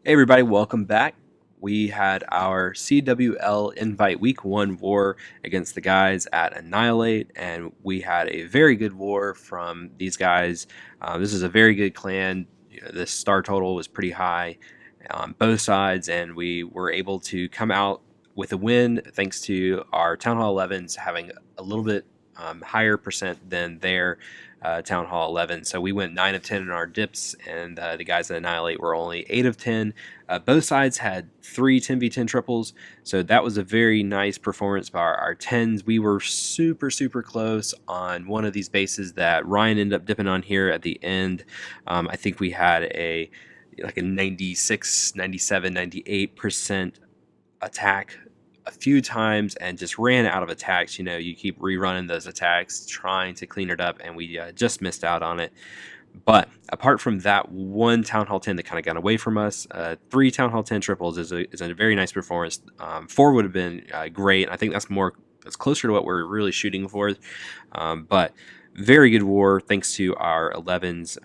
Hey everybody, welcome back. We had our CWL Invite Week 1 war against the guys at Annihil-8, and we had a very good war from these guys. This is a very good clan. The star total was pretty high on both sides, and we were able to come out with a win thanks to our Town Hall 11s having a little bit higher percent than their Town Hall 11. So we went 9 of 10 in our dips, and the guys at Annihil-8 were only 8 of 10. Both sides had 3 10v10 triples, so that was a very nice performance by our 10s. We were super close on one of these bases that Ryan ended up dipping on here at the end. I think we had a 96, 97, 98% attack a few times and just ran out of attacks. You keep rerunning those attacks, trying to clean it up, and we just missed out on it. But apart from that one Town Hall 10 that kind of got away from us, 3 Town Hall 10 triples is a very nice performance. 4 would have been great. I think that's closer to what we're really shooting for. But very good war thanks to our 11s.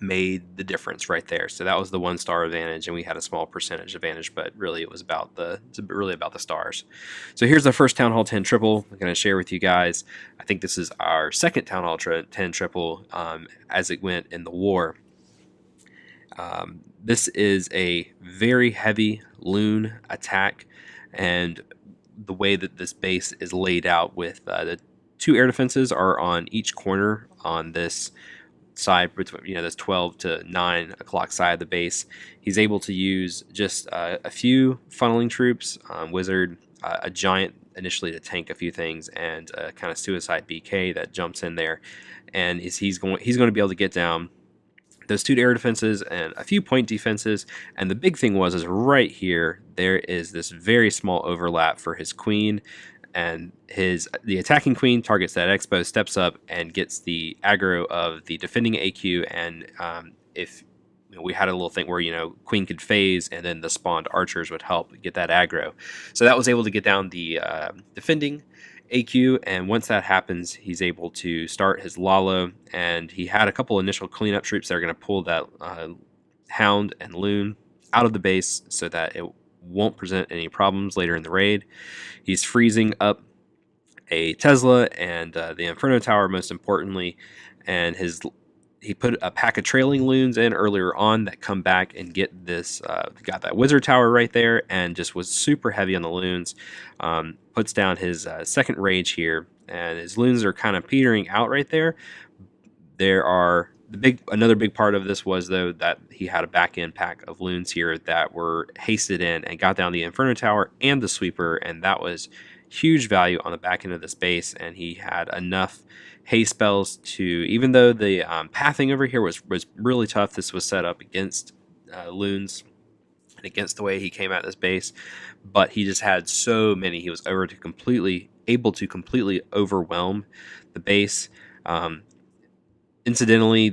Made the difference right there. So that was the 1-star advantage, and we had a small percentage advantage, but really it was about the stars. So here's the first Town Hall 10 triple I'm going to share with you guys. I think this is our second Town Hall 10 triple as it went in the war. This is a very heavy loon attack, and the way that this base is laid out with the 2 air defenses are on each corner on this side, between this 12 to 9 o'clock side of the base. He's able to use just a few funneling troops, wizard, a giant initially to tank a few things, and a kind of suicide BK that jumps in there, and he's going to be able to get down those 2 air defenses and a few point defenses. And the big thing is right here there is this very small overlap for his queen, and the attacking queen targets that expo, steps up and gets the aggro of the defending AQ. And if we had a little thing where queen could phase, and then the spawned archers would help get that aggro. So that was able to get down the defending AQ, and once that happens, he's able to start his Lalo, and he had a couple initial cleanup troops that are going to pull that Hound and Loon out of the base so that it won't present any problems later in the raid. He's freezing up a Tesla and the Inferno Tower, most importantly, and he put a pack of trailing loons in earlier on that come back and get this. Got that Wizard Tower right there, and just was super heavy on the loons. Puts down his second rage here, and his loons are kind of petering out right there. Another big part of this was, though, that he had a back end pack of loons here that were hasted in and got down the Inferno Tower and the Sweeper, and that was huge value on the back end of this base. And he had enough haste spells to, even though the pathing over here was really tough, this was set up against loons and against the way he came at this base, but he just had so many. He was able to completely overwhelm the base. Incidentally,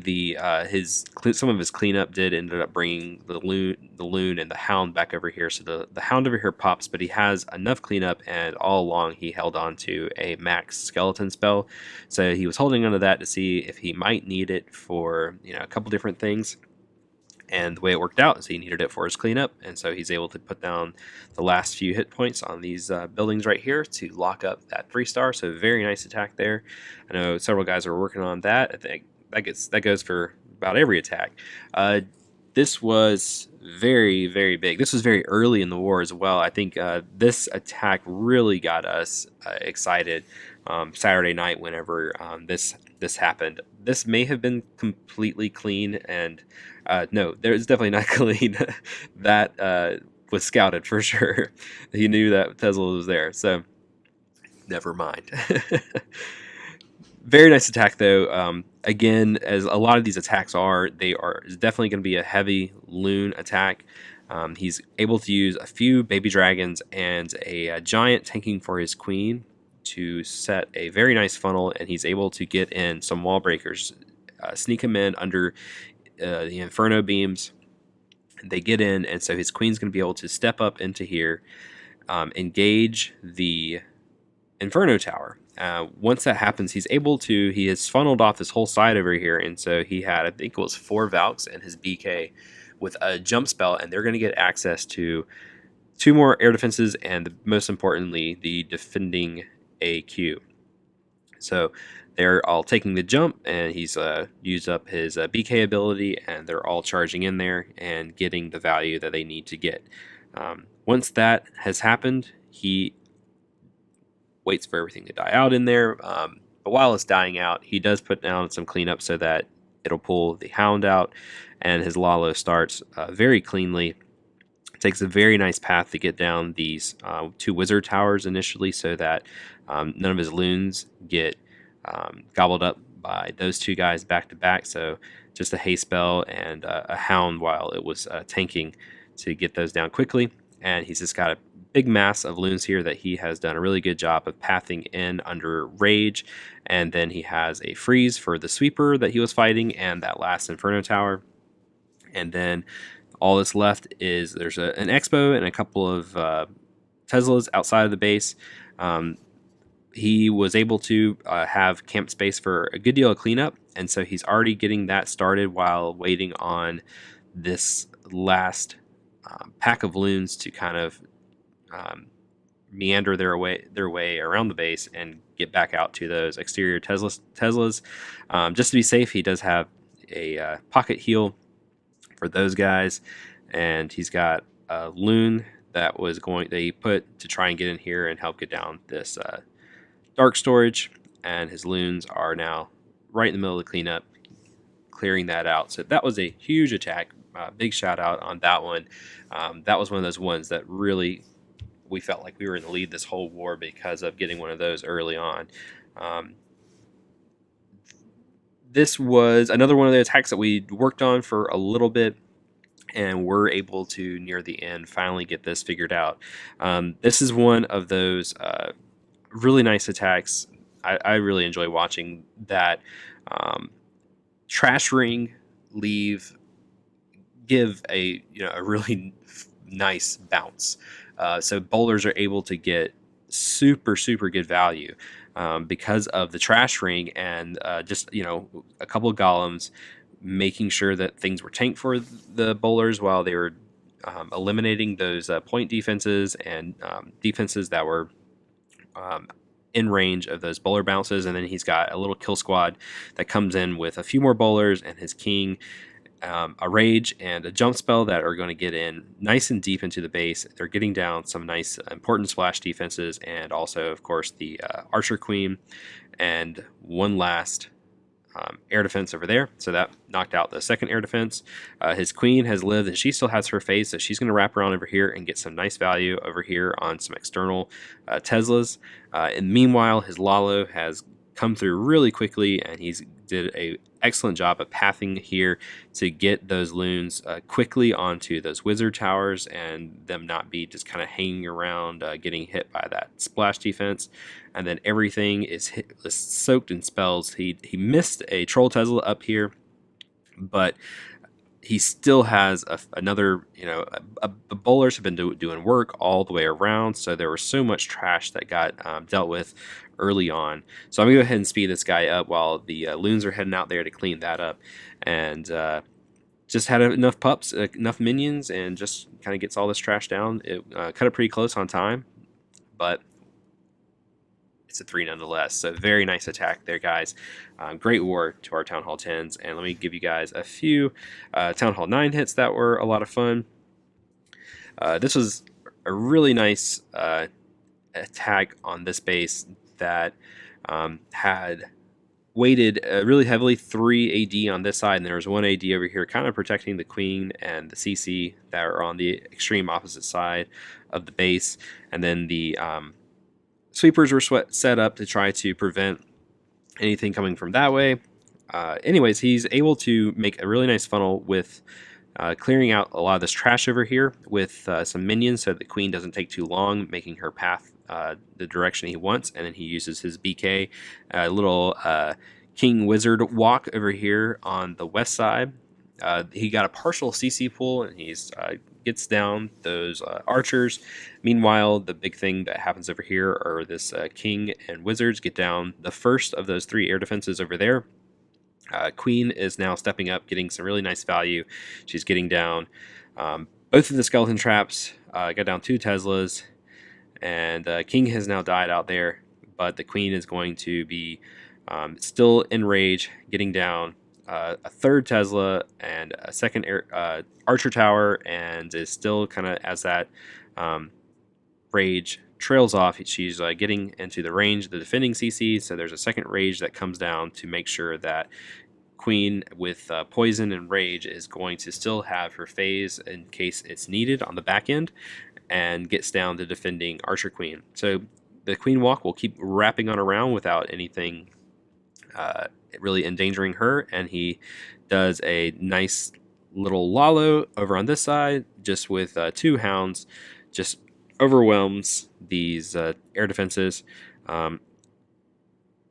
some of his cleanup ended up bringing the loon and the Hound back over here. So the Hound over here pops, but he has enough cleanup, and all along he held on to a max skeleton spell. So he was holding onto that to see if he might need it for a couple different things. And the way it worked out is he needed it for his cleanup, and so he's able to put down the last few hit points on these buildings right here to lock up that 3-star. So very nice attack there. I know several guys are working on that. I think that goes for about every attack. This was very big. This was very early in the war as well. I think this attack really got us excited Saturday night whenever this happened. This may have been completely clean, and no, there's definitely not clean. That was scouted for sure. He knew that Tesla was there, so never mind. Very nice attack, though. Again, as a lot of these attacks is definitely going to be a heavy loon attack. He's able to use a few baby dragons and a giant tanking for his queen to set a very nice funnel, and he's able to get in some wall breakers, sneak him in under the Inferno beams. They get in, and so his queen's going to be able to step up into here, engage the Inferno Tower, Once that happens, he has funneled off this whole side over here, and so he had, I think it was 4 Valks and his BK with a jump spell, and they're going to get access to 2 more air defenses, and most importantly, the defending AQ. So they're all taking the jump, and he's used up his BK ability, and they're all charging in there and getting the value that they need to get. Once that has happened, he waits for everything to die out in there. But while it's dying out, he does put down some cleanup so that it'll pull the Hound out, and his Lalo starts very cleanly. It takes a very nice path to get down these 2 wizard towers initially, so that none of his loons get gobbled up by those 2 guys back to back. So just a haste spell and a Hound while it was tanking to get those down quickly. And he's just got a big mass of loons here that he has done a really good job of pathing in under rage. And then he has a freeze for the sweeper that he was fighting and that last Inferno tower. And then all that's left is there's an Expo and a couple of Teslas outside of the base. He was able to have camp space for a good deal of cleanup, and so he's already getting that started while waiting on this last pack of loons to kind of meander their way around the base and get back out to those exterior Teslas. Just to be safe, he does have a pocket heal for those guys, and he's got a loon that he put to try and get in here and help get down this dark storage, and his loons are now right in the middle of the cleanup, clearing that out. So that was a huge attack. Big shout out on that one. That was one of those ones that really we felt like we were in the lead this whole war because of getting one of those early on. This was another one of the attacks that we worked on for a little bit, and we're able to, near the end, finally get this figured out. This is one of those really nice attacks. I really enjoy watching that. Trash Ring give a really nice bounce. So bowlers are able to get super good value because of the Trash Ring and just a couple of golems making sure that things were tanked for the bowlers while they were eliminating those point defenses and defenses that were in range of those bowler bounces. And then he's got a little kill squad that comes in with a few more bowlers and his king, a rage and a jump spell that are going to get in nice and deep into the base. They're getting down some nice important splash defenses, and also of course the archer queen and one last air defense over there. So that knocked out the second air defense. His queen has lived and she still has her face, so she's going to wrap around over here and get some nice value over here on some external Teslas. And meanwhile, his Lalo has come through really quickly, and he's did a excellent job of pathing here to get those loons quickly onto those wizard towers and them not be just kind of hanging around getting hit by that splash defense. And then everything is soaked in spells. He missed a troll Tesla up here, but he still has another, the bowlers have been doing work all the way around, so there was so much trash that got dealt with early on. So I'm going to go ahead and speed this guy up while the loons are heading out there to clean that up. And just had enough pups, enough minions, and just kind of gets all this trash down. It cut it pretty close on time, but it's a 3 nonetheless. So very nice attack there, guys. Great war to our Town Hall 10s. And let me give you guys a few Town Hall 9 hits that were a lot of fun. This was a really nice attack on this base that had weighted really heavily 3 AD on this side, and there was 1 AD over here kind of protecting the queen and the CC that are on the extreme opposite side of the base. And then the sweepers were set up to try to prevent anything coming from that way. Anyways, he's able to make a really nice funnel with clearing out a lot of this trash over here with some minions so the queen doesn't take too long, making her path the direction he wants. And then he uses his BK, little king wizard walk over here on the west side, He got a partial CC pull, and he's gets down those archers. Meanwhile, the big thing that happens over here are this king and wizards get down the first of those 3 air defenses over there. Queen is now stepping up, getting some really nice value. She's getting down both of the skeleton traps, got down 2 Teslas, and King has now died out there, but the Queen is going to be still in rage, getting down a 3rd Tesla and a 2nd Archer Tower, and is still kind of, as that rage trails off, she's getting into the range of the defending CC, so there's a 2nd rage that comes down to make sure that Queen with poison and rage is going to still have her phase in case it's needed on the back end, and gets down to defending Archer Queen. So the Queen walk will keep wrapping on around without anything really endangering her, and he does a nice little Lalo over on this side, just with 2 hounds, just overwhelms these air defenses.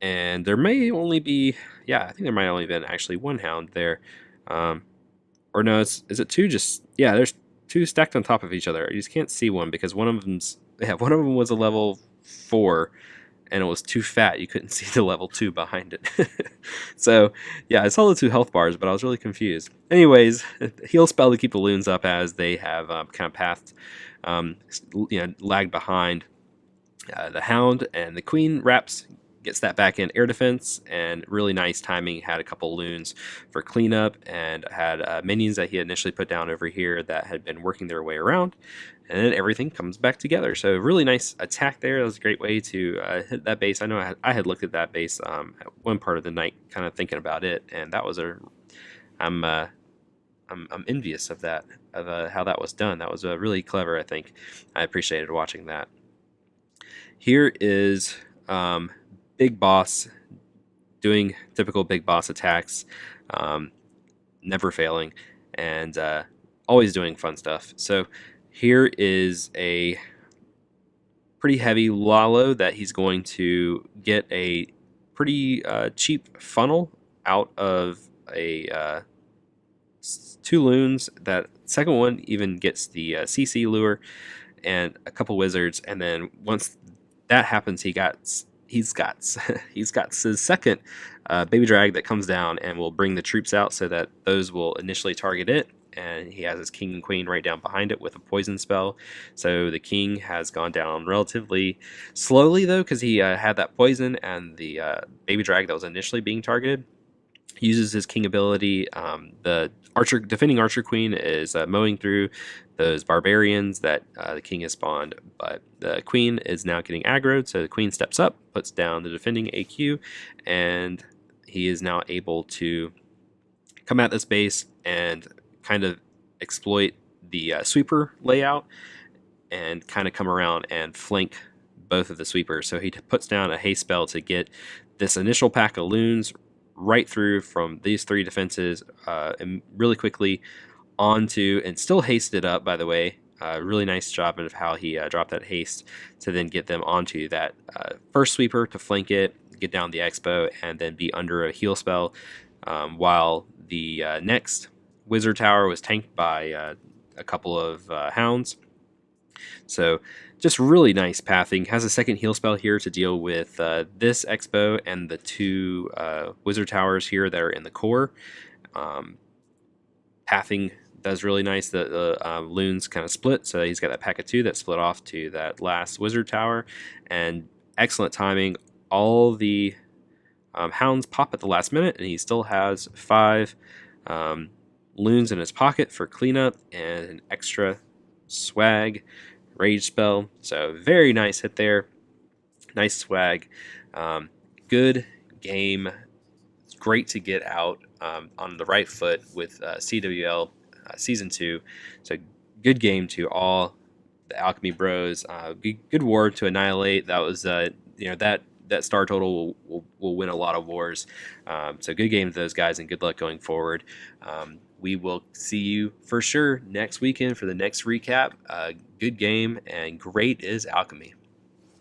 And there may only be, I think there might only been actually 1 hound there. Or no, is it 2? Just, there's 2 stacked on top of each other. You just can't see one because one of them was a level 4, and it was too fat. You couldn't see the level 2 behind it. So, I saw the 2 health bars, but I was really confused. Anyways, heal spell to keep the loons up as they have kind of pathed, lagged behind the hound, and the Queen wraps, gets that back in air defense, and really nice timing. Had a couple loons for cleanup, and had minions that he initially put down over here that had been working their way around, and then everything comes back together. So really nice attack there. That was a great way to hit that base. I know I had looked at that base at one part of the night, kind of thinking about it, and that was I'm envious of that, of how that was done. That was really clever. I think I appreciated watching that. Here is Big Boss doing typical Big Boss attacks, never failing, and always doing fun stuff. So here is a pretty heavy Lalo that he's going to get a pretty cheap funnel out of a 2 loons. That second one even gets the CC lure and a couple wizards, and then once that happens, he's got his second baby drag that comes down and will bring the troops out so that those will initially target it, and he has his king and queen right down behind it with a poison spell. So the king has gone down relatively slowly though, because he had that poison, and the baby drag that was initially being targeted uses his king ability. The defending archer queen is mowing through those barbarians that the king has spawned, but the queen is now getting aggroed, so the queen steps up, puts down the defending AQ, and he is now able to come at this base and kind of exploit the sweeper layout and kind of come around and flank both of the sweepers. So he puts down a haste spell to get this initial pack of loons right through from these 3 defenses and really quickly onto, and still hasted up, by the way. Really nice job of how he dropped that haste to then get them onto that first sweeper to flank it, get down the expo, and then be under a heal spell, while the next wizard tower was tanked by a couple of hounds. So just really nice pathing. Has a second heal spell here to deal with this expo and the 2 wizard towers here that are in the core. Pathing does really nice. The loons kind of split, so he's got that pack of 2 that split off to that last wizard tower, and excellent timing. All the hounds pop at the last minute, and he still has 5 loons in his pocket for cleanup and an extra swag rage spell. So very nice hit there, nice swag. Good game. It's great to get out on the right foot with CWL Season 2. So good game to all the Alchemy bros. Good war to Annihil-8. That was that star total will win a lot of wars. So good game to those guys, and good luck going forward. We will see you for sure next weekend for the next recap. Good game, and great is Alchemy.